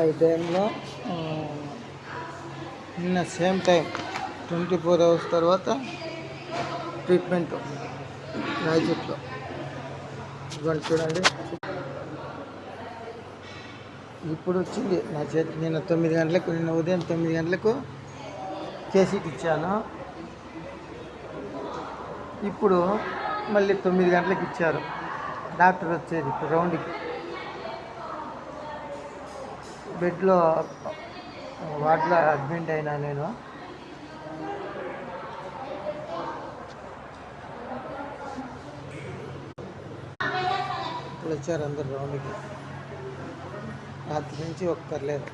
మళ్ళీ ఈ టైంలో నిన్న సేమ్ టైం 24 hours తర్వాత ట్రీట్మెంట్ రాయచూట్లో. ఇవ్వండి చూడండి, ఇప్పుడు వచ్చింది నా చేతి. నిన్న 9 గంటలకు, నిన్న ఉదయం 9 గంటలకు కేసీకి ఇచ్చాను. ఇప్పుడు మళ్ళీ 9 గంటలకు ఇచ్చారు. డాక్టర్ వచ్చేది ఇప్పుడు రౌండ్కి. బెడ్లో వార్డులో అడ్మిట్ అయినా నేను. ఇప్పుడు వచ్చారు అందరు రౌండ్కి. రాత్రి నుంచి ఒక్కరు లేరు.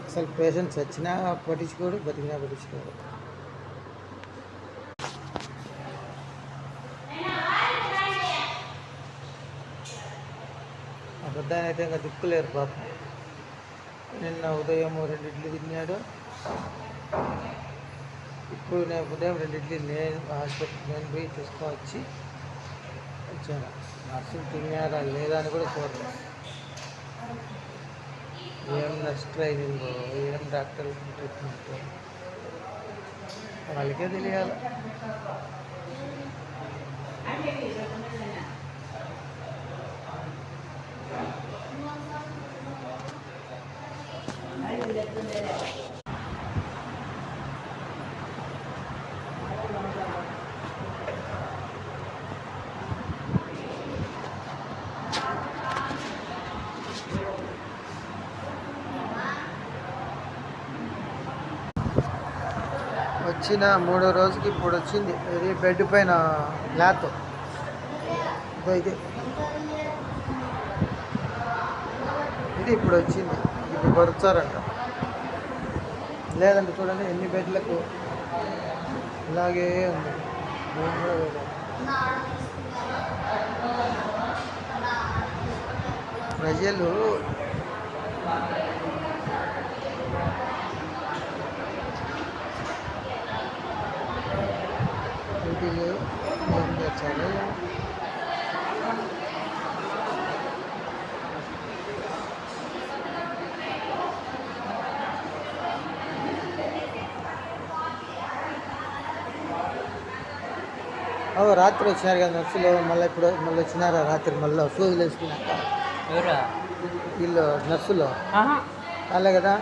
అసలు పేషెంట్స్ వచ్చినా పట్టించుకోడు, బతికినా పట్టించుకోడు. అబద్ధాన్ని అయితే ఇంకా దిక్కులేరు పాపం. నిన్న ఉదయం 2 ఇడ్లీ తిన్నాడు. ఇప్పుడు నేను ఉదయం 2 ఇడ్లీ నేను హాస్పిటల్ పోయి తీసుకొని వచ్చాను. నర్సులు తిన్నారా లేదా అని కూడా చూడలేదు. ఏం నర్స్ ట్రైనింగ్, ఏం డాక్టర్ ట్రీట్మెంట్ వాళ్ళకే తెలియాలి. వచ్చిన 3వ రోజుకి ఇప్పుడు వచ్చింది. ఇది బెడ్ పైన క్లాత్. ఇది ఇప్పుడు వచ్చింది. ఇప్పుడు పరుచారంట. లేదంటే చూడండి ఎన్ని బెడ్లకు ఇలాగే ఉంది. ప్రజలు వీటిలో ఏం చేస్తారో రాత్రి వచ్చినారు కదా నర్సులు. ఇప్పుడు మళ్ళీ వచ్చినారా రాత్రి? మళ్ళీ సూదులు వేసుకున్నాక వీళ్ళు నర్సులు కాలే కదా.